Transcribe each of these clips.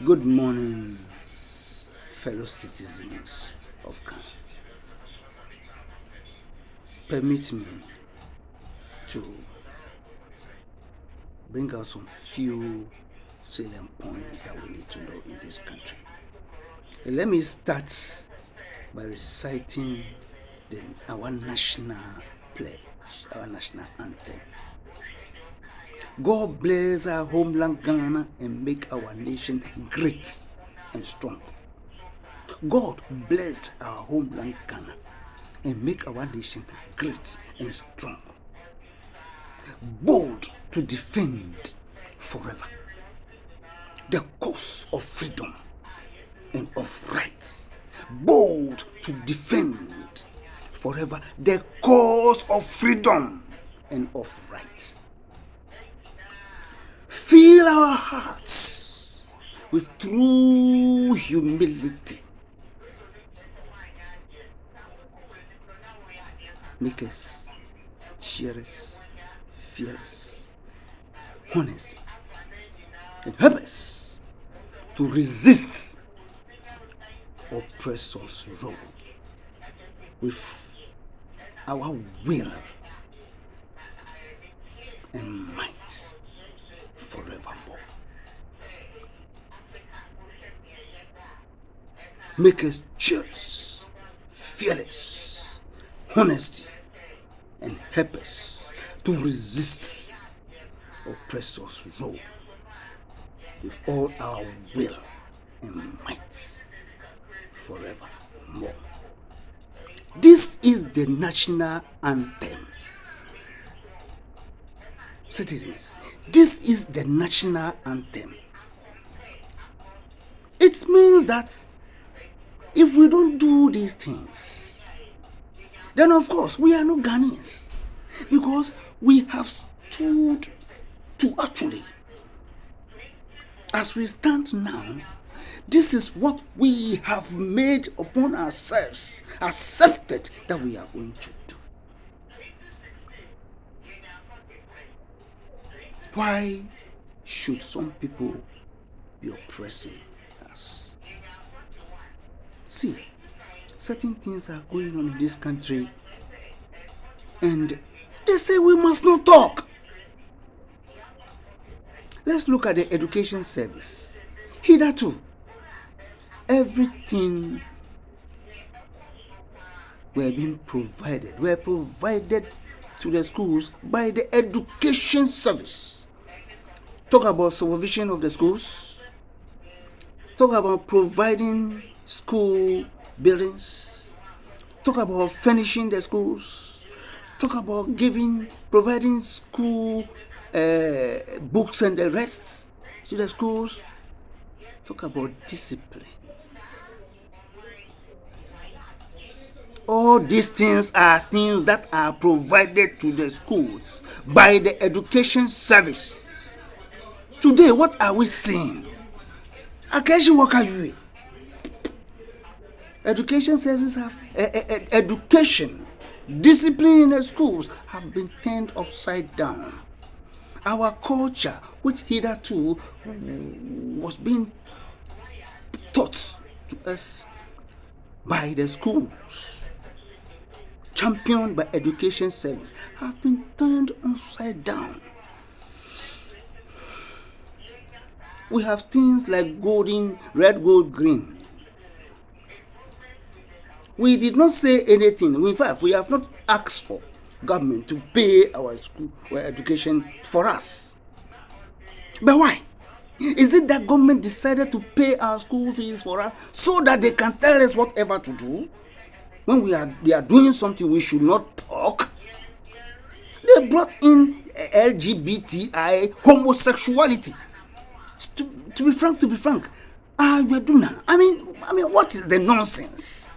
Good morning, fellow citizens of Ghana. Permit me to bring out some few salient points that we need to know in this country. Let me start by reciting our national pledge, our national anthem. God bless our homeland Ghana and make our nation great and strong. God bless our homeland Ghana and make our nation great and strong. Bold to defend forever the cause of freedom and of rights. Bold to defend forever the cause of freedom and of rights. Fill our hearts with true humility. Make us cheerless, fearless, honest, and help us to resist oppressors' rule with our will and might forevermore. Make us cheerless, fearless, honesty, and help us to resist oppressors' rule with all our will and might forevermore. This is the national anthem. Citizens, this is the national anthem. It means that if we don't do these things, then of course we are not Ghanaians, because we have stood to actually, as we stand now, this is what we have made upon ourselves, accepted that we are going to do. Why should some people be oppressing us? See, certain things are going on in this country, and they say we must not talk. Let's look at the education service. Hitherto, everything were provided to the schools by the education service. Talk about supervision of the schools. Talk about providing school buildings. Talk about furnishing the schools. Talk about providing school books and the rest to the schools. Talk about discipline. All these things are things that are provided to the schools by the education service. Today, what are we seeing? Education service have education, discipline in the schools have been turned upside down. Our culture, which hitherto was being taught to us by the schools, championed by education service, have been turned upside down. We have things like red, gold, green. We did not say anything. In fact, we have not asked for government to pay our school or education for us. But why? Is it that government decided to pay our school fees for us so that they can tell us whatever to do? When they are doing something, we should not talk. They brought in LGBTI, homosexuality. To be frank, I mean, what is the nonsense?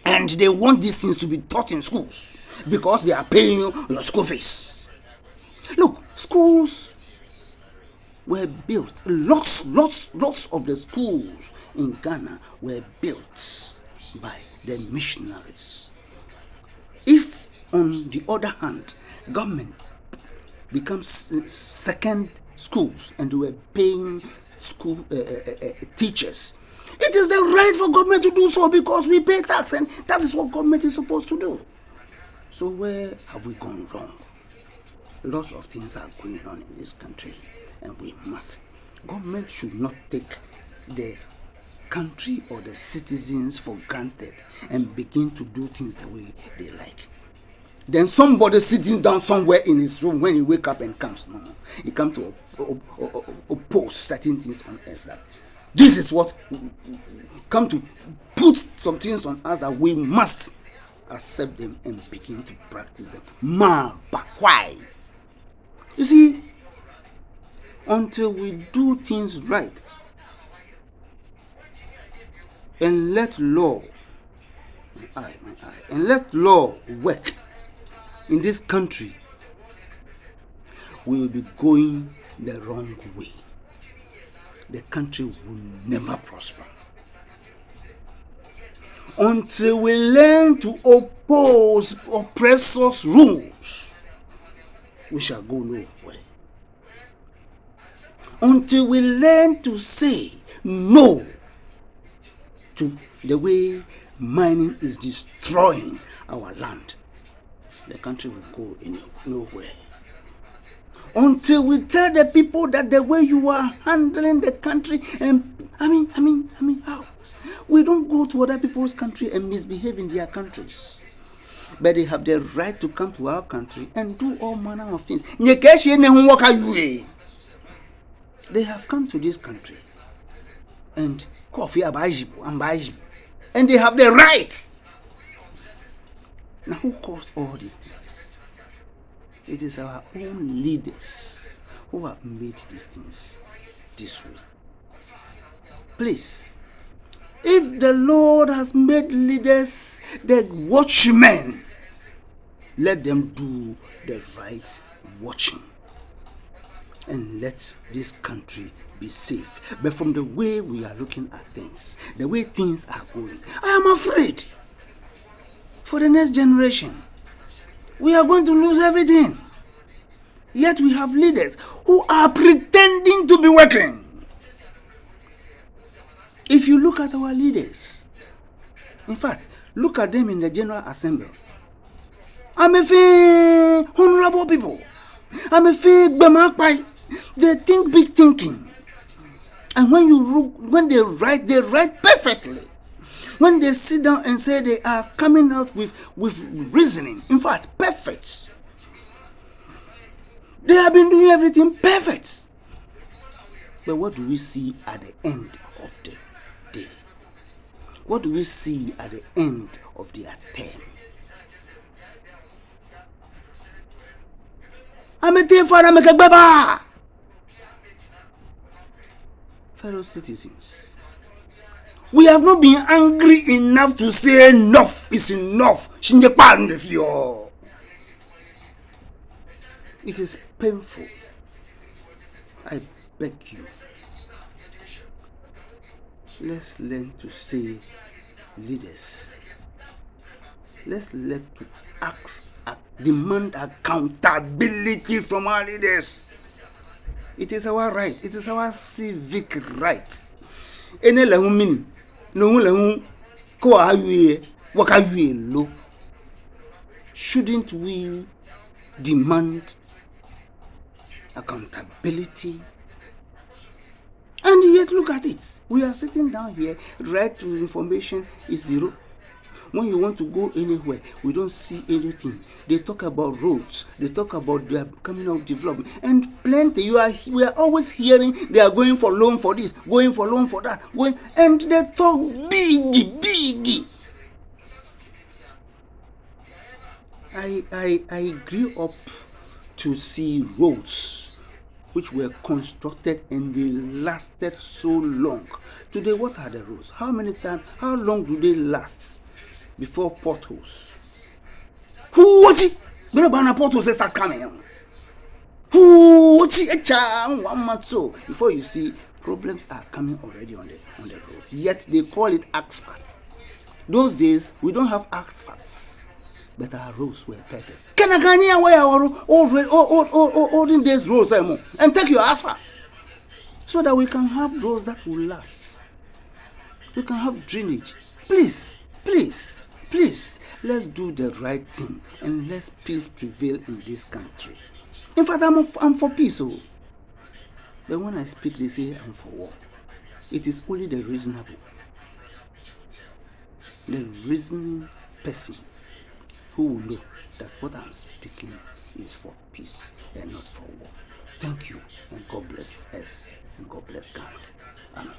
And they want these things to be taught in schools because they are paying you your school fees. Look, schools were built. Lots of the schools in Ghana were built by the missionaries. If, on the other hand, government becomes second schools and they were paying school teachers. It is the right for government to do so because we pay tax, and that is what government is supposed to do. So where have we gone wrong? Lots of things are going on in this country, and we must. Government should not take the country or the citizens for granted and begin to do things the way they like. Then somebody sitting down somewhere in his room when he wake up and comes, no, he comes to oppose certain things on us. That this is what come to put some things on us that we must accept them and begin to practice them. But why? You see, until we do things right and let law, and let law work in this country, we will be going the wrong way. The country will never prosper. Until we learn to oppose oppressors' rules, we shall go nowhere. Until we learn to say no to the way mining is destroying our land, the country will go nowhere. Until we tell the people that the way you are handling the country, and I mean, how? We don't go to other people's country and misbehave in their countries. But they have the right to come to our country and do all manner of things. They have come to this country and and they have the right. Now who caused all these things? It is our own leaders who have made these things this way. Please, if the Lord has made leaders the watchmen, let them do the right watching and let this country be safe. But from the way we are looking at things, the way things are going, I am afraid for the next generation. We are going to lose everything. Yet we have leaders who are pretending to be working. If you look at our leaders, in fact, look at them in the General Assembly. I'm a few honorable people. I'm a few Bamakpai. They think big thinking. And when they write perfectly. When they sit down and say they are coming out with reasoning, in fact, perfect. They have been doing everything perfect. But what do we see at the end of the day? What do we see at the end of their term? I'm a dear father, I'm a baba. Fellow citizens, we have not been angry enough to say enough is enough. It is painful. I beg you. Let's learn to say leaders. Let's learn to demand accountability from our leaders. It is our right. It is our civic right. Ene la mini no la ko awie waka wie lo. Shouldn't we demand accountability? And yet look at it. We are sitting down here, right to information is zero. When you want to go anywhere, we don't see anything. They talk about roads. They talk about their coming out development. And plenty. We are always hearing they are going for loan for this, going for loan for that, and they talk big. I grew up to see roads which were constructed and they lasted so long. Today, what are the roads? How long do they last before potholes? Potholes start coming. Before you see, problems are coming already on the roads. Yet they call it asphalt. Those days we don't have asphalt, but our roads were perfect. Can I go near where our olden days roads and take your asphalt? so that we can have roads that will last. We can have drainage. Please, please, please, let's do the right thing and let peace prevail in this country. In fact, I'm for peace. Oh. But when I speak, they say I'm for war. It is only the reasonable, the reasoning person who will know that what I'm speaking is for peace and not for war. Thank you, and God bless us, and God bless Ghana. Amen.